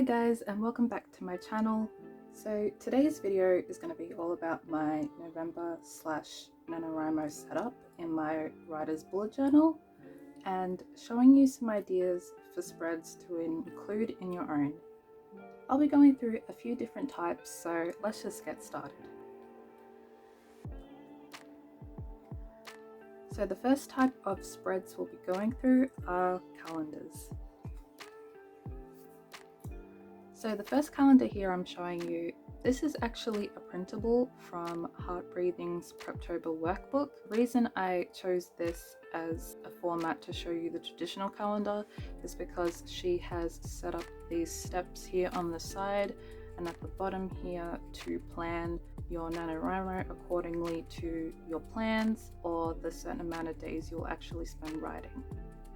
Hi guys, and welcome back to my channel. So today's video is going to be all about my November/Nanowrimo setup in my writer's bullet journal and showing you some ideas for spreads to include in your own. I'll be going through a few different types, so let's just get started. So the first type of spreads we'll be going through are calendars. So the first calendar here I'm showing you, this is actually a printable from Heart Breathing's Preptober workbook. The reason I chose this as a format to show you the traditional calendar is because she has set up these steps here on the side and at the bottom here to plan your Nanowrimo accordingly to your plans or the certain amount of days you'll actually spend writing.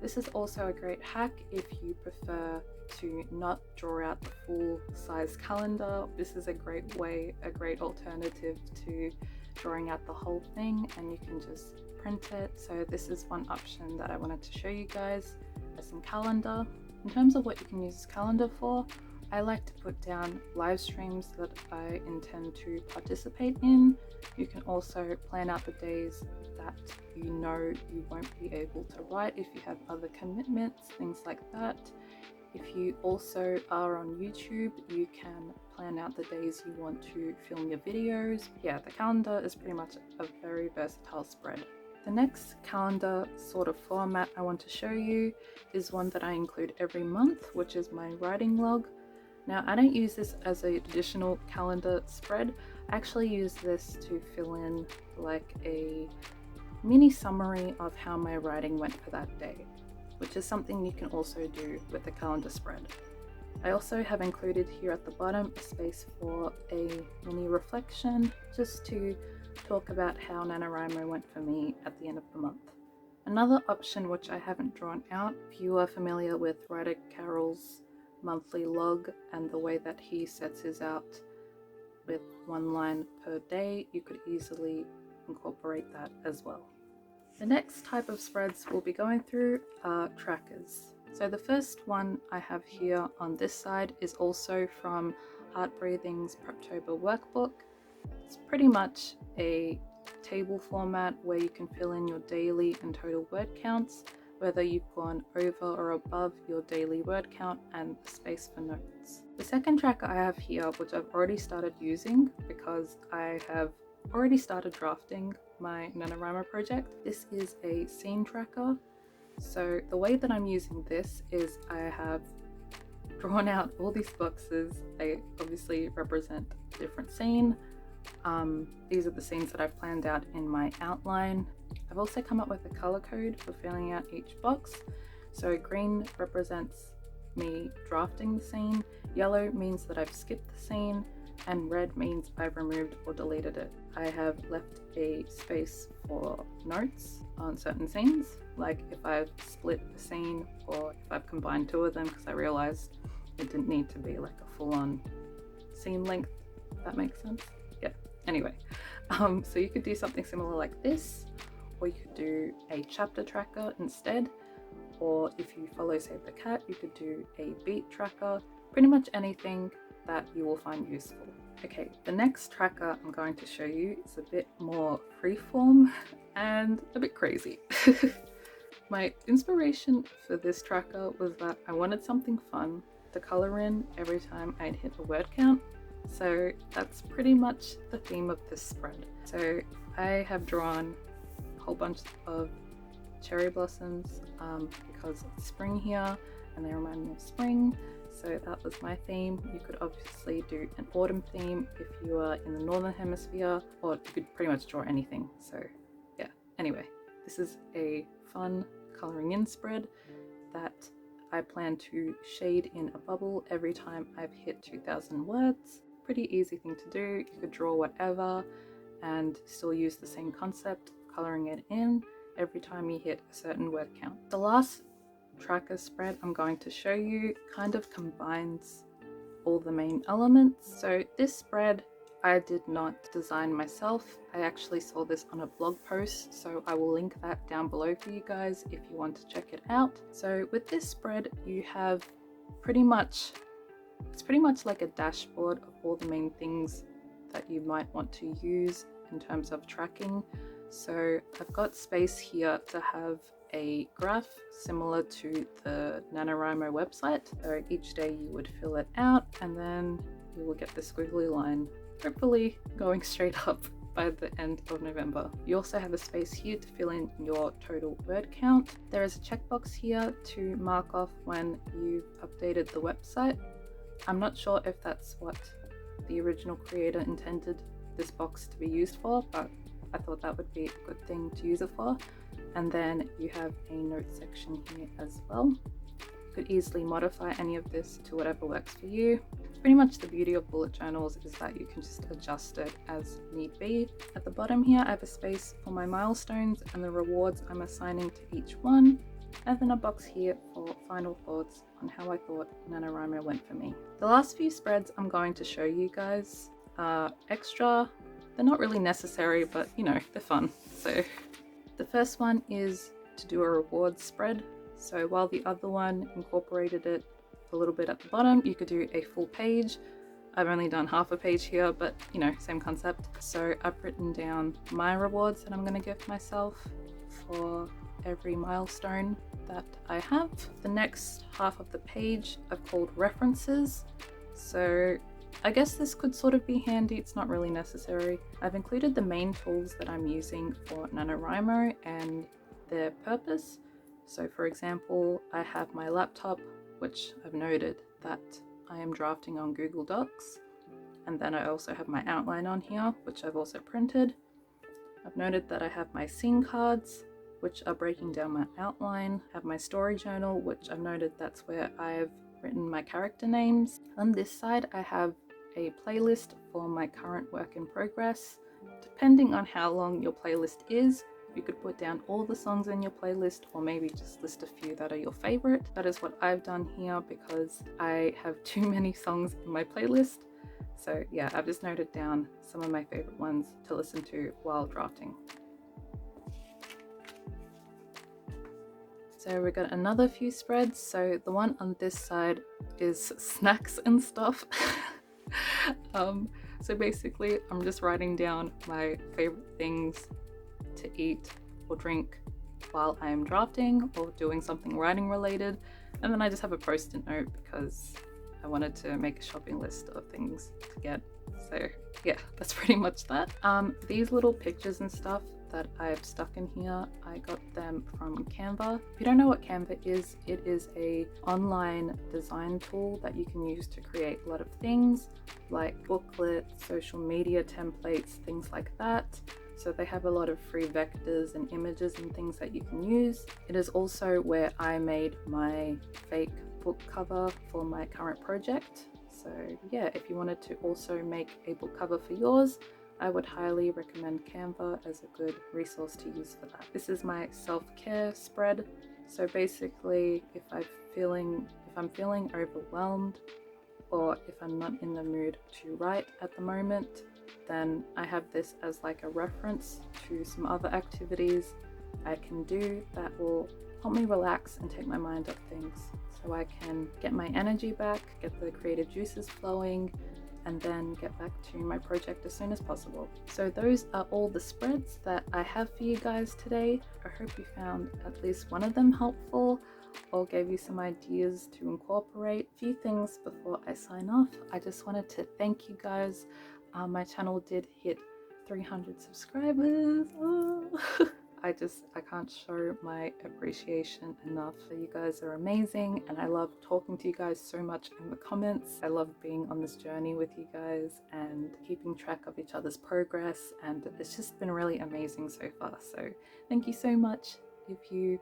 This is also a great hack if you prefer to not draw out the full size calendar. This is a great alternative to drawing out the whole thing, and you can just print it. So this is one option that I wanted to show you guys as a calendar. In terms of what you can use this calendar for, I like to put down live streams that I intend to participate in. You can also plan out the days that you know you won't be able to write if you have other commitments, things like that. If you also are on YouTube, you can plan out the days you want to film your videos. Yeah, the calendar is pretty much a very versatile spread. The next calendar sort of format I want to show you is one that I include every month, which is my writing log. Now, I don't use this as a traditional calendar spread. I actually use this to fill in like a mini summary of how my writing went for that day, which is something you can also do with the calendar spread. I also have included here at the bottom a space for a mini reflection, just to talk about how Nanowrimo went for me at the end of the month. Another option which I haven't drawn out, if you are familiar with writer Carol's monthly log and the way that he sets his out with one line per day, you could easily incorporate that as well. The next type of spreads we'll be going through are trackers. So the first one I have here on this side is also from Heart Breathing's Preptober workbook. It's pretty much a table format where you can fill in your daily and total word counts, whether you've gone over or above your daily word count, and the space for notes. The second tracker I have here, which I've already started using because I have already started drafting my Nanowrimo project. This is a scene tracker. So the way that I'm using this is I have drawn out all these boxes. They obviously represent a different scene. These are the scenes that I've planned out in my outline. I've also come up with a color code for filling out each box. So green represents me drafting the scene, yellow means that I've skipped the scene, and red means I've removed or deleted it. I have left a space for notes on certain scenes, like if I've split a scene or if I've combined two of them, because I realized it didn't need to be like a full-on scene length, if that makes sense. Yeah, anyway, so you could do something similar like this, or you could do a chapter tracker instead, or if you follow Save the Cat, you could do a beat tracker, pretty much anything that you will find useful. Okay, the next tracker I'm going to show you is a bit more freeform and a bit crazy. My inspiration for this tracker was that I wanted something fun to color in every time I'd hit a word count. So that's pretty much the theme of this spread. So I have drawn a whole bunch of cherry blossoms because it's spring here and they remind me of spring. So that was my theme. You could obviously do an autumn theme if you are in the northern hemisphere, or you could pretty much draw anything. So yeah, anyway, this is a fun coloring in spread that I plan to shade in a bubble every time I've hit 2,000 words. Pretty easy thing to do. You could draw whatever and still use the same concept of coloring it in every time you hit a certain word count. The last tracker spread I'm going to show you kind of combines all the main elements. So this spread I did not design myself. I actually saw this on a blog post, so I will link that down below for you guys if you want to check it out. So with this spread you have pretty much It's pretty much like a dashboard of all the main things that you might want to use in terms of tracking. So I've got space here to have a graph similar to the Nanowrimo website. So each day you would fill it out and then you will get the squiggly line, hopefully going straight up by the end of November. You also have a space here to fill in your total word count. There is a checkbox here to mark off when you've updated the website. I'm not sure if that's what the original creator intended this box to be used for, but I thought that would be a good thing to use it for. And then you have a note section here as well. You could easily modify any of this to whatever works for you. Pretty much the beauty of bullet journals is that you can just adjust it as need be. At the bottom here, I have a space for my milestones and the rewards I'm assigning to each one. And then a box here for final thoughts on how I thought Nanowrimo went for me. The last few spreads I'm going to show you guys are extra. They're not really necessary, but you know, they're fun. So the first one is to do a rewards spread. So while the other one incorporated it a little bit at the bottom, you could do a full page. I've only done half a page here, but you know, same concept. So I've written down my rewards that I'm going to give myself for every milestone that I have. The next half of the page I've called references. So I guess this could sort of be handy, it's not really necessary. I've included the main tools that I'm using for Nanowrimo and their purpose. So for example, I have my laptop, which I've noted that I am drafting on Google Docs. And then I also have my outline on here, which I've also printed. I've noted that I have my scene cards, which are breaking down my outline. I have my story journal, which I've noted that's where I've written my character names. On this side, I have a playlist for my current work in progress. Depending on how long your playlist is, you could put down all the songs in your playlist or maybe just list a few that are your favorite. That is what I've done here because I have too many songs in my playlist. So yeah, I've just noted down some of my favorite ones to listen to while drafting. So we got another few spreads. So the one on this side is snacks and stuff. So basically I'm just writing down my favorite things to eat or drink while I am drafting or doing something writing related, and then I just have a post-it note because I wanted to make a shopping list of things to get. So yeah, that's pretty much that. These little pictures and stuff that I've stuck in here, I got them from Canva. If you don't know what Canva is, it is a online design tool that you can use to create a lot of things like booklets, social media templates, things like that. So they have a lot of free vectors and images and things that you can use. It is also where I made my fake book cover for my current project. So yeah, if you wanted to also make a book cover for yours, I would highly recommend Canva as a good resource to use for that. This is my self-care spread. So basically, if I'm feeling overwhelmed or if I'm not in the mood to write at the moment, then I have this as like a reference to some other activities I can do that will help me relax and take my mind off things, so I can get my energy back, get the creative juices flowing, and then get back to my project as soon as possible. So those are all the spreads that I have for you guys today. I hope you found at least one of them helpful or gave you some ideas to incorporate. A few things before I sign off. I just wanted to thank you guys. My channel did hit 300 subscribers. Oh. I can't show my appreciation enough. You guys are amazing and I love talking to you guys so much in the comments. I love being on this journey with you guys and keeping track of each other's progress, and it's just been really amazing so far. So thank you so much if you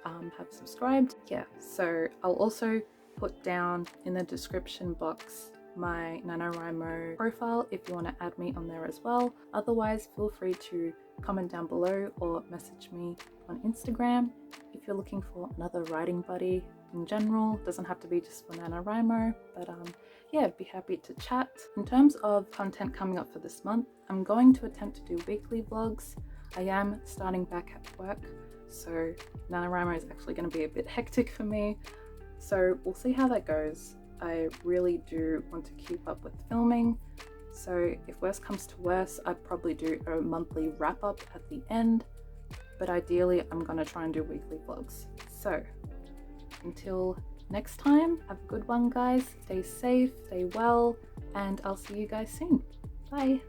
have subscribed. Yeah, so I'll also put down in the description box my Nanowrimo profile if you want to add me on there as well. Otherwise, feel free to comment down below or message me on Instagram if you're looking for another writing buddy in general. Doesn't have to be just for Nanowrimo, but yeah, I'd be happy to chat. In terms of content coming up for this month, I'm going to attempt to do weekly vlogs. I am starting back at work, so Nanowrimo is actually going to be a bit hectic for me, so we'll see how that goes. I really do want to keep up with filming. So if worse comes to worse, I'd probably do a monthly wrap up at the end, but ideally I'm gonna try and do weekly vlogs. So until next time, have a good one guys, stay safe, stay well, and I'll see you guys soon. Bye.